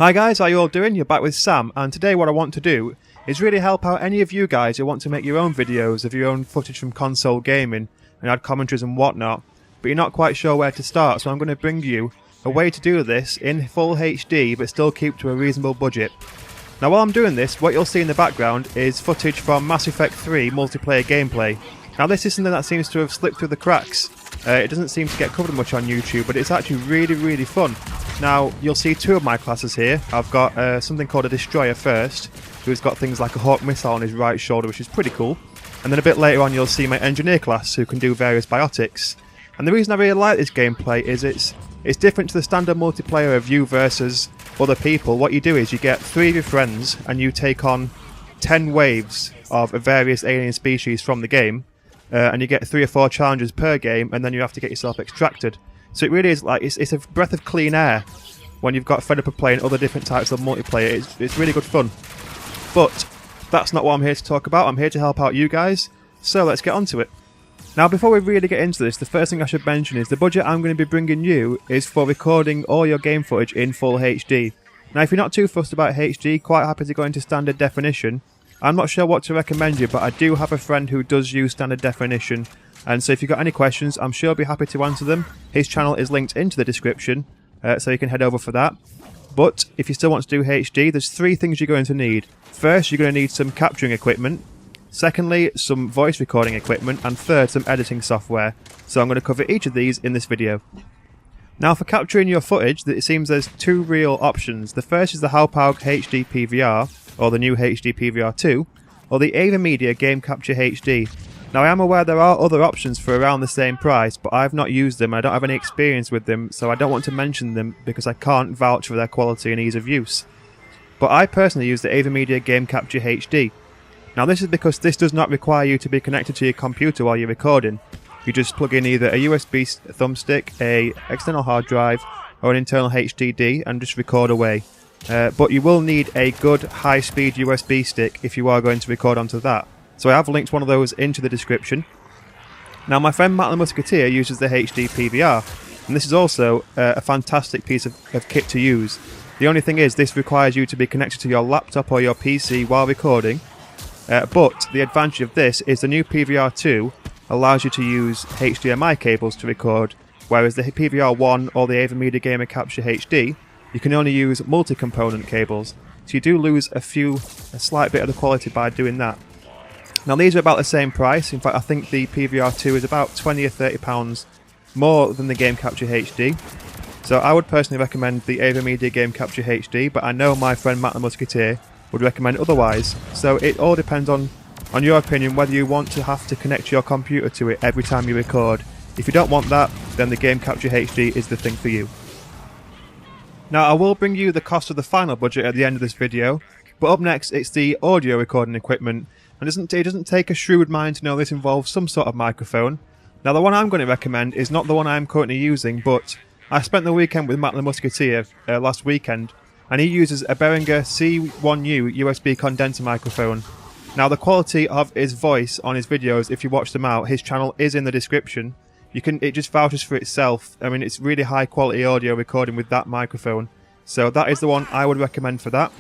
Hi guys, how you all doing? You're back with Sam, and today what I want to do is really help out any of you guys who want to make your own videos of your own footage from console gaming and add commentaries and whatnot, but you're not quite sure where to start, so I'm going to bring you a way to do this in full HD but still keep to a reasonable budget. Now while I'm doing this, what you'll see in the background is footage from Mass Effect 3 multiplayer gameplay. Now this is something that seems to have slipped through the cracks. It doesn't seem to get covered much on YouTube, but it's actually really fun. Now, you'll see two of my classes here. I've got something called a Destroyer first, who's got things like a Hawk missile on his right shoulder, which is pretty cool. And then a bit later on you'll see my Engineer class, who can do various biotics. And the reason I really like this gameplay is it's different to the standard multiplayer of you versus other people. What you do is you get 3 of your friends, and you take on 10 waves of various alien species from the game. And you get 3 or 4 challenges per game, and then you have to get yourself extracted. So it really is like, it's a breath of clean air when you've got fed up of playing other different types of multiplayer. It's really good fun. But that's not what I'm here to talk about. I'm here to help out you guys, so let's get on to it. Now before we really get into this, the first thing I should mention is the budget I'm going to be bringing you is for recording all your game footage in full HD. Now if you're not too fussed about HD, quite happy to go into standard definition. I'm not sure what to recommend you, but I do have a friend who does use standard definition, and so if you've got any questions, I'm sure I'll be happy to answer them. His channel is linked into the description, so you can head over for that. But if you still want to do HD, there's 3 things you're going to need. First, you're going to need some capturing equipment. Secondly, some voice recording equipment. And third, some editing software. So I'm going to cover each of these in this video. Now for capturing your footage, it seems there's 2 real options. The first is the Hauppauge HD PVR, or the new HD PVR 2, or the AVerMedia Game Capture HD. Now I am aware there are other options for around the same price, but I've not used them, I don't have any experience with them, so I don't want to mention them because I can't vouch for their quality and ease of use. But I personally use the AVerMedia Game Capture HD. Now this is because this does not require you to be connected to your computer while you're recording. You just plug in either a USB thumbstick, a external hard drive, or an internal HDD and just record away. But you will need a good high-speed USB stick if you are going to record onto that. So I have linked one of those into the description. Now my friend Matt the Musketeer uses the HD PVR, and this is also a fantastic piece of kit to use. The only thing is this requires you to be connected to your laptop or your PC while recording, but the advantage of this is the new PVR 2 allows you to use HDMI cables to record, whereas the PVR 1 or the AVerMedia Gamer Capture HD, you can only use multi-component cables, so you do lose a slight bit of the quality by doing that. Now these are about the same price. In fact, I think the PVR 2 is about £20 or £30 more than the Game Capture HD. So I would personally recommend the AVerMedia Game Capture HD, but I know my friend Matt the Musketeer would recommend otherwise. So it all depends on your opinion whether you want to have to connect your computer to it every time you record. If you don't want that, then the Game Capture HD is the thing for you. Now I will bring you the cost of the final budget at the end of this video, but up next it's the audio recording equipment, and it doesn't take a shrewd mind to know this involves some sort of microphone. Now the one I'm going to recommend is not the one I'm currently using, but I spent the weekend with Matt the Musketeer last weekend, and he uses a Behringer C1U USB condenser microphone. Now the quality of his voice on his videos, if you watch them out, his channel is in the description. It just vouches for itself. I mean, it's really high quality audio recording with that microphone. So that is the one I would recommend for that.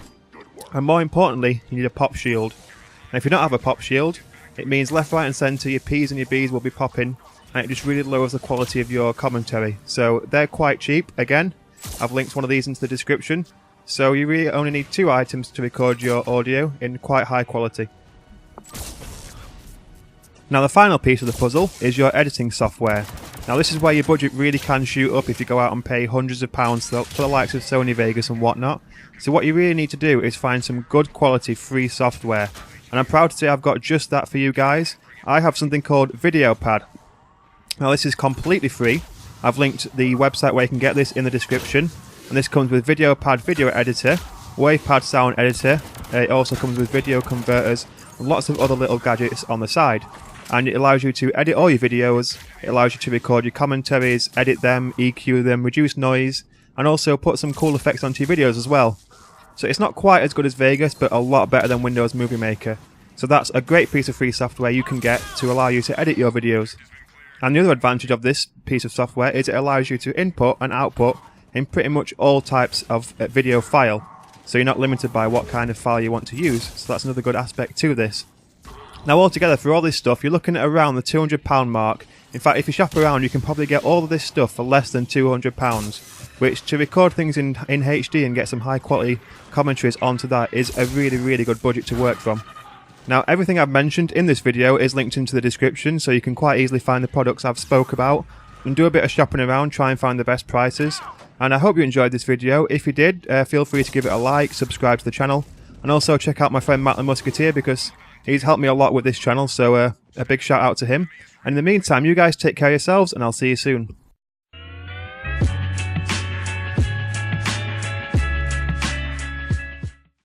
And more importantly, you need a pop shield. Now if you don't have a pop shield, it means left, right and centre, your P's and your B's will be popping, and it just really lowers the quality of your commentary. So they're quite cheap. Again, I've linked one of these into the description. So you really only need 2 items to record your audio in quite high quality. Now the final piece of the puzzle is your editing software. Now this is where your budget really can shoot up if you go out and pay hundreds of pounds for the likes of Sony Vegas and whatnot. So what you really need to do is find some good quality free software. And I'm proud to say I've got just that for you guys. I have something called VideoPad. Now this is completely free. I've linked the website where you can get this in the description. And this comes with VideoPad video editor, WavePad sound editor. It also comes with video converters and lots of other little gadgets on the side. And it allows you to edit all your videos, it allows you to record your commentaries, edit them, EQ them, reduce noise, and also put some cool effects onto your videos as well. So it's not quite as good as Vegas, but a lot better than Windows Movie Maker. So that's a great piece of free software you can get to allow you to edit your videos. And the other advantage of this piece of software is it allows you to input and output in pretty much all types of video file, so you're not limited by what kind of file you want to use, so that's another good aspect to this. Now altogether, for all this stuff, you're looking at around the £200 mark. In fact, if you shop around, you can probably get all of this stuff for less than £200, which, to record things in HD and get some high quality commentaries onto that, is a really good budget to work from. Now, everything I've mentioned in this video is linked into the description, so you can quite easily find the products I've spoke about and do a bit of shopping around, try and find the best prices. And I hope you enjoyed this video. If you did, feel free to give it a like, subscribe to the channel, and also check out my friend Matt the Musketeer, because he's helped me a lot with this channel, so a big shout out to him. And in the meantime, you guys take care of yourselves, and I'll see you soon.